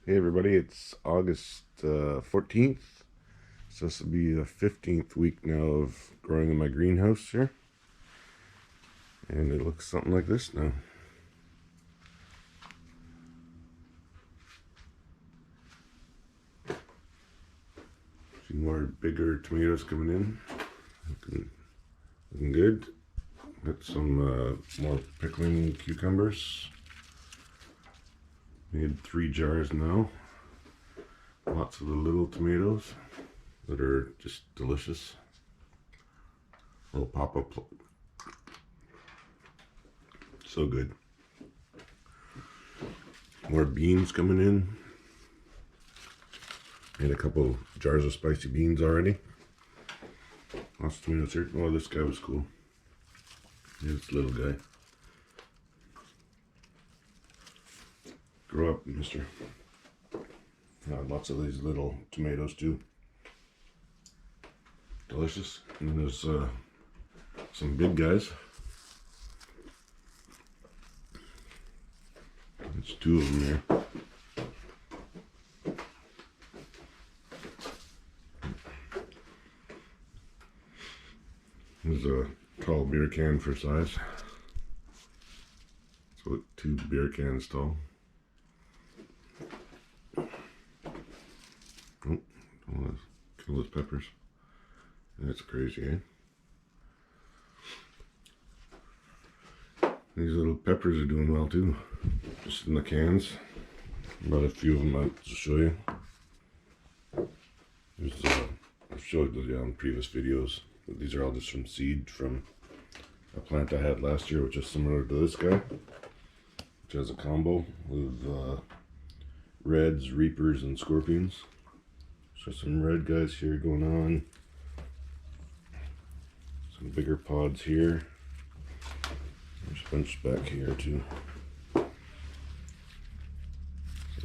Hey everybody, it's August 14th. So this will be the 15th week now of growing in my greenhouse here. And it looks something like this now. See more bigger tomatoes coming in. Looking good. Got some more pickling cucumbers. Made 3 jars now. Lots of the little tomatoes that are just delicious. Little pop-up. So good. More beans coming in. Made a couple jars of spicy beans already. Lots of tomatoes here. Oh, this guy was cool. This little guy. Grow up, mister. Lots of these little tomatoes too. Delicious. And then there's some big guys. There's 2 of them here. There's a tall beer can for size. So 2 beer cans tall. Oh, kill those peppers. That's crazy, eh? These little peppers are doing well too. Just in the cans. Brought a few of them out to show you. I've showed those on previous videos. But these are all just from seed from a plant I had last year, which is similar to this guy. Which has a combo with reds, reapers, and scorpions. So some red guys here going on. Some bigger pods here. There's a bunch back here too. So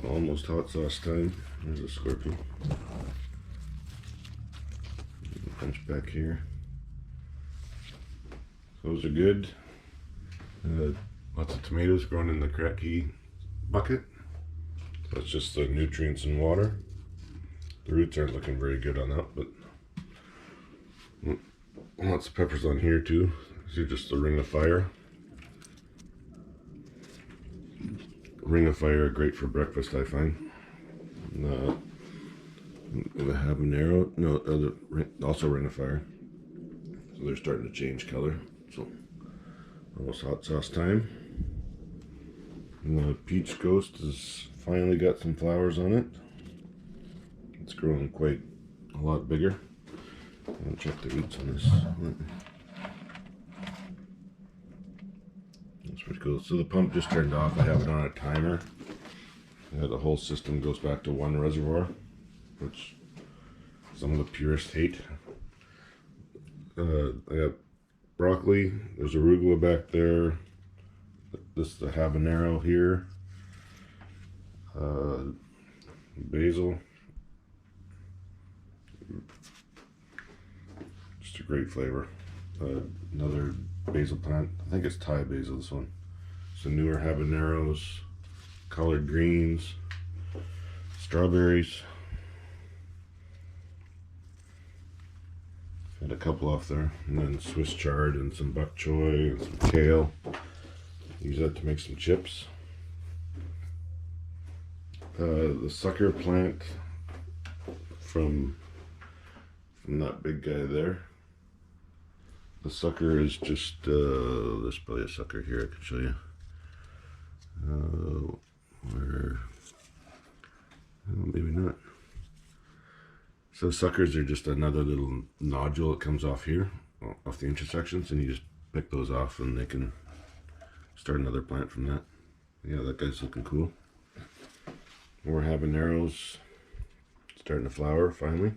almost hot sauce time. There's a scorpion. A bunch back here. So those are good. Lots of tomatoes growing in the Kratky bucket. So it's just the nutrients and water. The roots aren't looking very good on that, but lots of peppers on here too. These are just the ring of fire. Ring of fire are great for breakfast, I find. The habanero, no, also ring of fire. So they're starting to change color. So almost hot sauce time. And the peach ghost has finally got some flowers on it. It's growing quite a lot bigger. I'll check the roots on this. That's pretty cool. So the pump just turned off. I have it on a timer. The whole system goes back to 1 reservoir, which some of the purists hate. I got broccoli. There's arugula back there. This is the habanero here. Basil. Just a great flavor. Another basil plant. I think it's Thai basil, this one. Some newer habaneros, collard greens, strawberries. Had a couple off there. And then Swiss chard and some bok choy and some kale. Use that to make some chips. The sucker plant from that big guy there. The sucker is just, there's probably a sucker here I can show you. Where? Oh, maybe not. So suckers are just another little nodule that comes off here, off the intersections, and you just pick those off and they can start another plant from that. Yeah, that guy's looking cool. More habaneros starting to flower finally.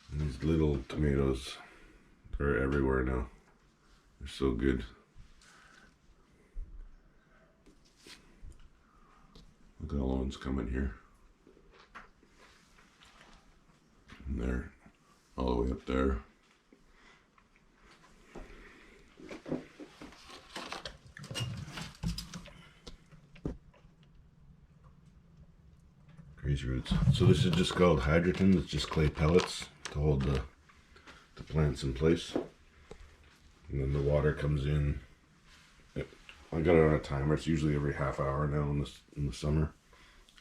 And these little tomatoes are everywhere now. They're so good. Look at all the ones coming here. And they're all the way up there. these roots. So this is just called hydroton. It's just clay pellets to hold the plants in place. And then the water comes in. I got it on a timer. It's usually every half hour now in the summer.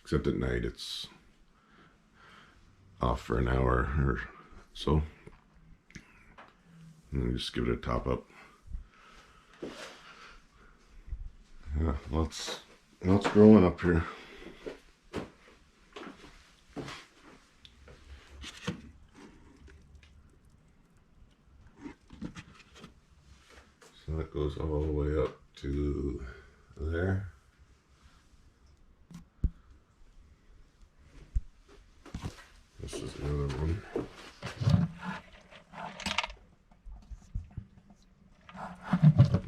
Except at night it's off for an hour or so. And then just give it a top up. Yeah, lots growing up here. So that goes all the way up to there. This is another one.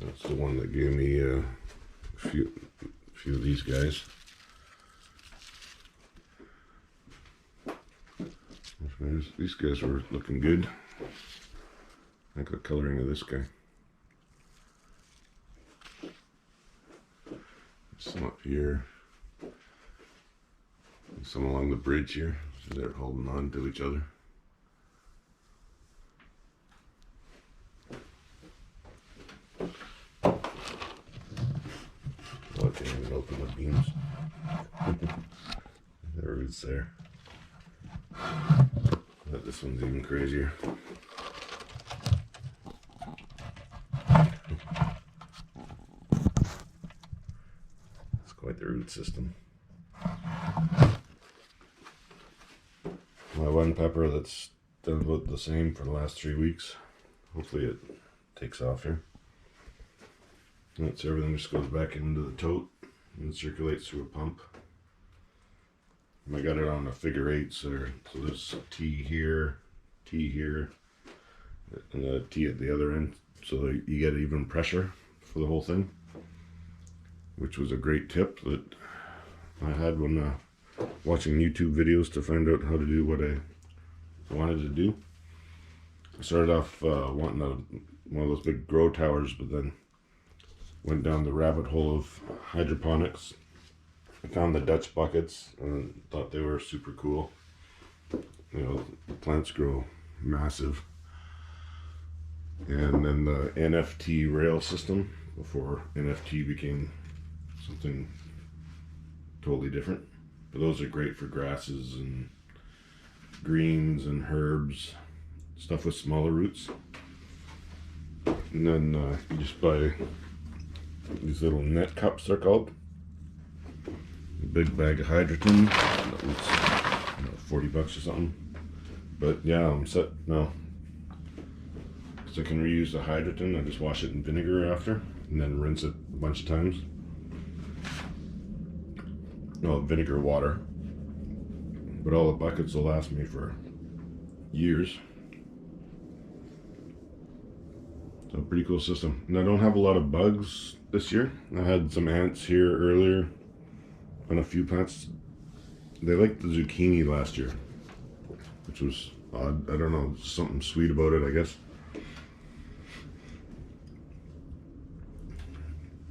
That's the one that gave me a few of these guys. These guys were looking good. I like the coloring of this guy. Some up here, and some along the bridge here, so they're holding on to each other. Oh, I can't even open the beams. The roots there. But this one's even crazier. Quite the root system. My one pepper that's done about the same for the last 3 weeks. Hopefully it takes off here. That's everything just goes back into the tote and circulates through a pump. And I got it on a figure 8, so there's a T here, and a T at the other end, so that you get even pressure for the whole thing. Which was a great tip that I had when watching YouTube videos to find out how to do what I wanted to do. I started off wanting one of those big grow towers, but then went down the rabbit hole of hydroponics. I found the Dutch buckets and thought they were super cool. You know, the plants grow massive. And then the NFT rail system, before NFT became something totally different. But those are great for grasses and greens and herbs, stuff with smaller roots. And then you just buy these little net cups, they're called. A big bag of hydroton. That was 40 bucks or something. But yeah, I'm set now. So I can reuse the hydroton. I just wash it in vinegar after and then rinse it a bunch of times. No, vinegar water. But all the buckets will last me for years. So pretty cool system. And I don't have a lot of bugs this year. I had some ants here earlier on a few plants. They liked the zucchini last year, which was odd. I don't know, something sweet about it, I guess.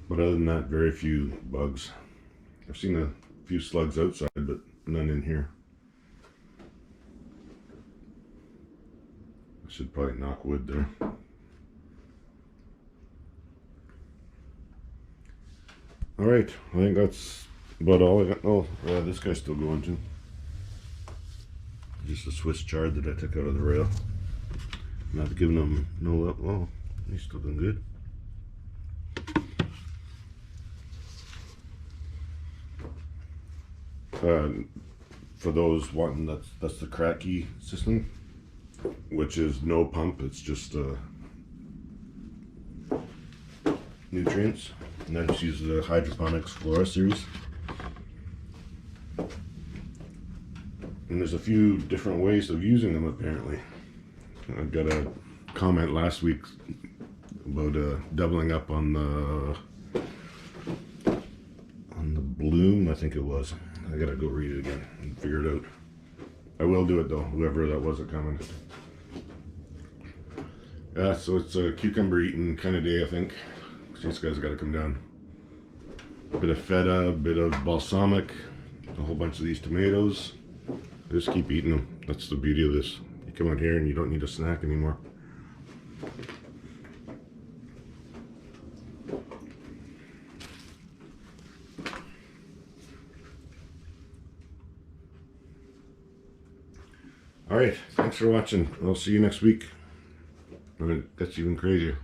But other than that, very few bugs. I've seen a few slugs outside, but none in here. I should probably knock wood there. Alright, I think that's about all I got. Oh, this guy's still going too. Just a Swiss chard that I took out of the rail. Not giving him no up. Oh, he's still doing good. For those wanting, that's the Kratky system, which is no pump. It's just nutrients, and I just use the Hydroponics Flora series. And there's a few different ways of using them apparently. I got a comment last week about doubling up on the bloom, I think it was. I gotta go read it again and figure it out. I will do it though, whoever that was that commented. Yeah, so it's a cucumber eating kind of day, I think. These guys gotta come down. A bit of feta, a bit of balsamic, a whole bunch of these tomatoes. Just keep eating them. That's the beauty of this. You come out here and you don't need a snack anymore. Alright, thanks for watching. I'll see you next week. That's even crazier.